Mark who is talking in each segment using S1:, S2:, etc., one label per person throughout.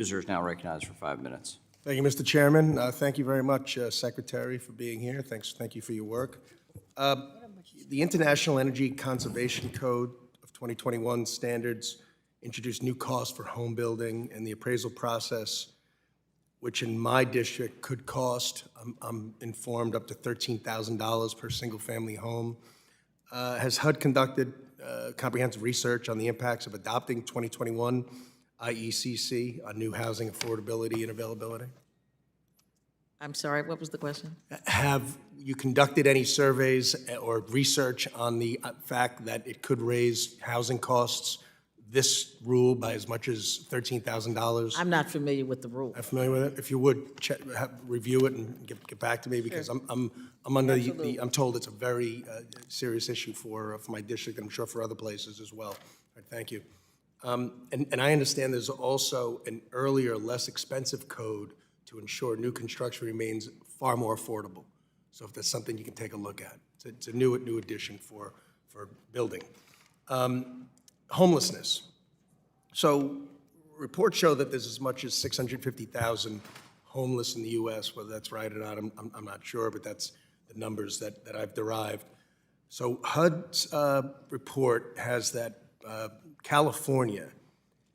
S1: Meuser is now recognized for 5 minutes.
S2: Thank you, Mr. Chairman. Thank you very much, Secretary, for being here. Thank you for your work. The International Energy Conservation Code of 2021 standards introduced new costs for home building, and the appraisal process, which in my district could cost, I'm informed, up to $13,000 per single-family home. Has HUD conducted comprehensive research on the impacts of adopting 2021 IECC on new housing affordability and availability?
S3: I'm sorry, what was the question?
S2: Have you conducted any surveys or research on the fact that it could raise housing costs, this rule, by as much as $13,000?
S3: I'm not familiar with the rule.
S2: I'm familiar with it. If you would review it and get back to me, because I'm under I'm told it's a very serious issue for my district, and I'm sure for other places as well. All right, thank you. And I understand there's also an earlier, less expensive code to ensure new construction remains far more affordable. So if that's something you can take a look at, it's a new addition for building. Homelessness. So reports show that there's as much as 650,000 homeless in the U.S. Whether that's right or not, I'm not sure, but that's the numbers that I've derived. So HUD's report has that California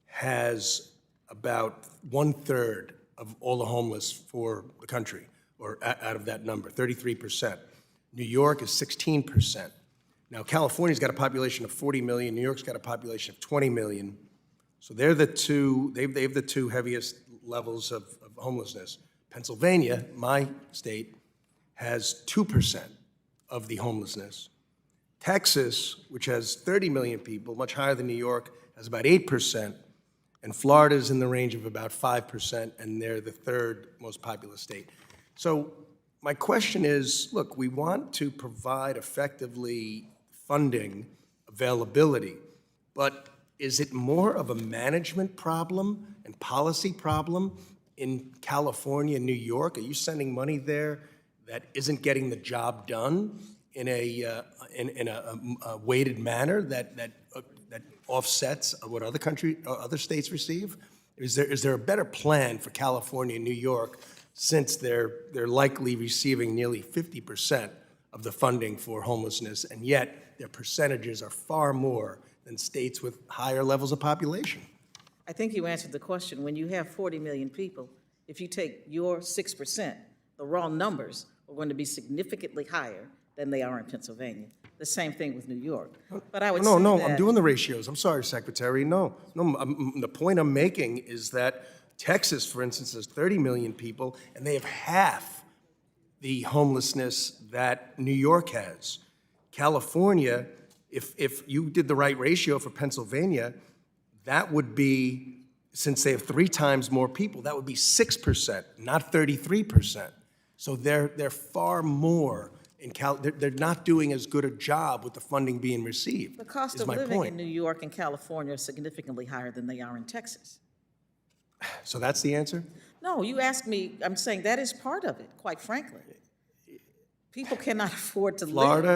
S2: has about 1/3 of all the homeless for the country, or out of that number, 33%. New York is 16%. Now, California's got a population of 40 million. New York's got a population of 20 million. So they're the two, they have the two heaviest levels of homelessness. Pennsylvania, my state, has 2% of the homelessness. Texas, which has 30 million people, much higher than New York, has about 8%. And Florida's in the range of about 5%, and they're the third most populous state. So my question is, look, we want to provide effectively funding availability, but is it more of a management problem and policy problem in California and New York? Are you sending money there that isn't getting the job done in a weighted manner that offsets what other states receive? Is there a better plan for California and New York, since they're likely receiving nearly 50% of the funding for homelessness, and yet their percentages are far more than states with higher levels of population?
S3: I think you answered the question. When you have 40 million people, if you take your 6%, the raw numbers are going to be significantly higher than they are in Pennsylvania. The same thing with New York. But I would say
S2: No,
S3: that,
S2: I'm doing the ratios. I'm sorry, Secretary. No, the point I'm making is that Texas, for instance, has 30 million people, and they have half the homelessness that New York has. California, if you did the right ratio for Pennsylvania, that would be, since they have 3 times more people, that would be 6%, not 33%. So they're far more. They're not doing as good a job with the funding being received.
S3: the cost of living in New York and California are significantly higher than they are in Texas.
S2: So that's the answer?
S3: No, you asked me, I'm saying that is part of it, quite frankly. People cannot afford to live.
S2: Florida,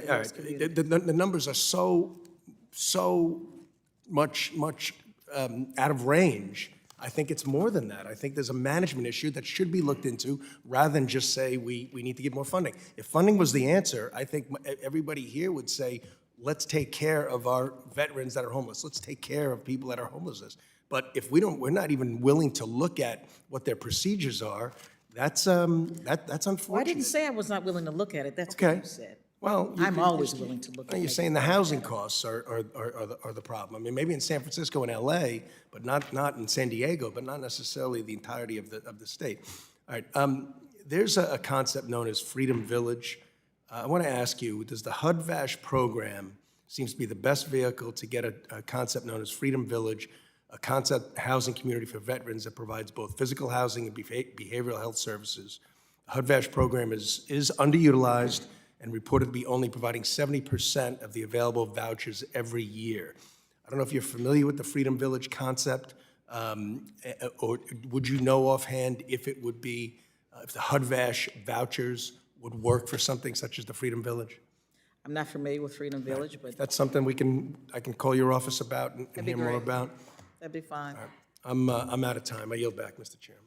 S2: all right, the numbers are so much out of range. I think it's more than that. I think there's a management issue that should be looked into, rather than just say we need to give more funding. If funding was the answer, I think everybody here would say, let's take care of our veterans that are homeless. Let's take care of people that are homeless. But if we're not even willing to look at what their procedures are, that's unfortunate.
S3: Well, I didn't say I was not willing to look at it. That's
S2: Okay.
S3: what you said.
S2: Well,
S3: I'm always willing to look at it.
S2: You're saying the housing costs are the problem. I mean, maybe in San Francisco and LA, but not in San Diego, but not necessarily the entirety of the state. All right, there's a concept known as Freedom Village. I want to ask you, does the HUD-VASH program seems to be the best vehicle to get a concept known as Freedom Village, a concept housing community for veterans that provides both physical housing and behavioral health services? The HUD-VASH program is underutilized and reported to be only providing 70% of the available vouchers every year. I don't know if you're familiar with the Freedom Village concept, or would you know offhand if it would be, if the HUD-VASH vouchers would work for something such as the Freedom Village?
S3: I'm not familiar with Freedom Village, but
S2: That's something I can call your office about and hear more
S3: great.
S2: about.
S3: that'd be fine.
S2: I'm out of time. I yield back, Mr. Chairman.